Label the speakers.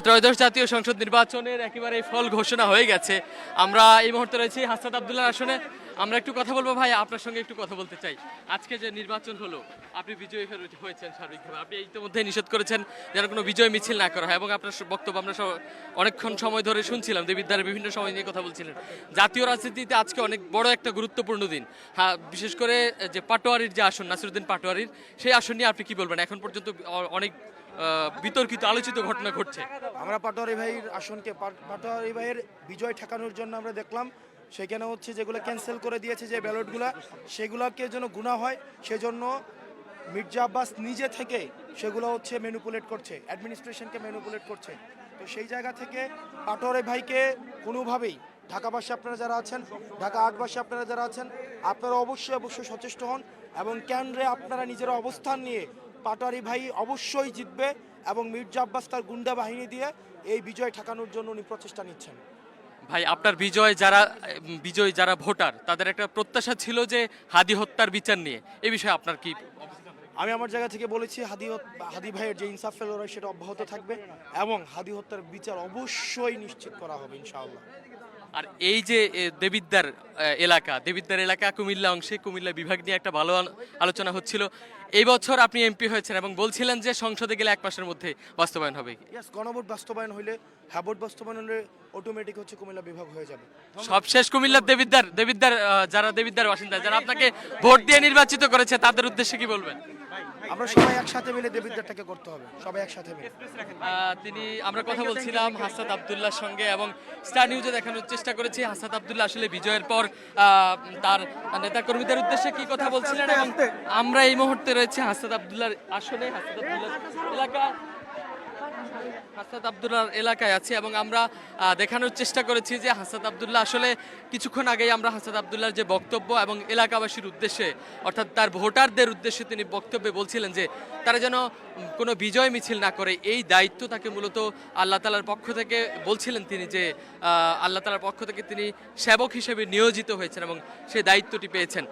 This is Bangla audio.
Speaker 1: ত্রয়োদশ জাতীয় সংসদ নির্বাচনের একেবারে ফল ঘোষণা হয়ে গেছে। আমরা এই মুহূর্তে রয়েছি হাসনাত আব্দুল্লাহর আসনে। আমরা একটু কথা বলবো ভাই, আপনার সঙ্গে একটু কথা বলতে চাই। আজকে যে নির্বাচন হলো, আপনি বিজয়ী হয়েছেন সার্বিকভাবে। আপনি ইতিমধ্যে নিষেধ করেছেন যেন কোনো বিজয় মিছিল না করা হয়, এবং আপনার বক্তব্য আমরা অনেকক্ষণ সময় ধরে শুনছিলাম। দেবিদ্বারের বিভিন্ন সময় নিয়ে কথা বলছিলেন। জাতীয় রাজনীতিতে আজকে অনেক বড় একটা গুরুত্বপূর্ণ দিন। হ্যাঁ, বিশেষ করে যে পাটোয়ারির যে আসন, নাসিরুদ্দিন পাটোয়ারির, সেই আসন নিয়ে আপনি কি বলবেন? এখন পর্যন্ত অনেক বিতর্কিত আলোচিত ঘটনা ঘটছে।
Speaker 2: আমরা পাটোয়ারি ভাইয়ের আসনকে পাটোয়ারি ভাইয়ের বিজয় ঠেকানোর জন্য আমরা দেখলাম সেখানে হচ্ছে যেগুলো ক্যান্সেল করে দিয়েছে যে ব্যালটগুলো, সেগুলোকে যেন গুণা হয় সেজন্য মির্জা আব্বাস নিজে থেকে সেগুলো হচ্ছে ম্যানিপুলেট করছে, অ্যাডমিনিস্ট্রেশনকে ম্যানিপুলেট করছে। তো সেই জায়গা থেকে পাটোয়ারি ভাইকে কোনোভাবেই ঢাকাবাসী আপনারা যারা আছেন, ঢাকা আটবাসী আপনারা যারা আছেন, আপনারা অবশ্যই সচেষ্ট হন এবং কেন্দ্রে আপনারা নিজের অবস্থান নিয়ে পাটোয়ারি ভাই অবশ্যই জিতবে এবং মির্জা আব্বাস তার গুন্ডা বাহিনী দিয়ে এই বিজয় ঠেকানোর জন্য উনি প্রচেষ্টা নিচ্ছেন।
Speaker 1: ভাই, আপনার বিজয় যারা ভোটার, তাদের একটা প্রত্যাশা ছিল যে হাদি হত্যার বিচার নিয়ে। এই বিষয়ে আপনার কি?
Speaker 2: আমি আমার জায়গা থেকে বলেছি হাদি ভাইয়ের যে ইনসাফের লড়াই সেটা অব্যাহত থাকবে এবং হাদি হত্যার বিচার অবশ্যই নিশ্চিত করা হবে ইনশাআল্লাহ।
Speaker 1: আর এই যে দেবিদ্বার এলাকা কুমিল্লা অংশে, কুমিল্লা বিভাগ নিয়ে একটা ভালো আলোচনা হচ্ছিল। এই বছর আপনি এমপি হয়েছেন এবং বলছিলেন যে সংসদে গেলে 1 মাসের মধ্যে বাস্তবায়ন হবে।
Speaker 2: ইয়েস, গণভোট বাস্তবায়ন হইলে, ভোট বাস্তবায়ন হলে অটোমেটিক হচ্ছে কুমিল্লা বিভাগ হয়ে যাবে।
Speaker 1: সবশেষ কুমিল্লার যারা দেবিদ্বার বাসিন্দা, যারা আপনাকে ভোট দিয়ে নির্বাচিত করেছে, তাদের উদ্দেশ্যে কি বলবেন?
Speaker 2: আমরা সবাই একসাথে মিলে দেবিদ্বারটাকে করতে হবে, সবাই একসাথে মিলে।
Speaker 1: আমরা কথা বলছিলাম হাসনাত আব্দুল্লাহর সঙ্গে এবং স্টার নিউজে দেখানোর চেষ্টা করেছি হাসনাত আব্দুল্লাহ আসলে বিজয়ের পর তার নেতা কর্মীদের উদ্দেশ্যে কি কথা বলছিলেন। এবং আমরা এই মুহূর্তে রয়েছে হাসনাত আব্দুল্লাহর আসনে, হাসনাত আব্দুল্লাহর এলাকায় আছি এবং আমরা দেখানোর চেষ্টা করেছি যে হাসনাত আব্দুল্লাহ আসলে কিছুক্ষণ আগেই আমরা হাসনাত আব্দুল্লাহর যে বক্তব্য এবং এলাকাবাসীর উদ্দেশ্যে, অর্থাৎ তার ভোটারদের উদ্দেশ্যে তিনি বক্তব্যে বলছিলেন যে তারা যেন কোনো বিজয় মিছিল না করে। এই দায়িত্ব তাকে মূলত আল্লাহ তাআলার পক্ষ থেকে বলছিলেন তিনি, যে আল্লাহ তাআলার পক্ষ থেকে তিনি সেবক হিসেবে নিয়োজিত হয়েছেন এবং সেই দায়িত্বটি পেয়েছেন।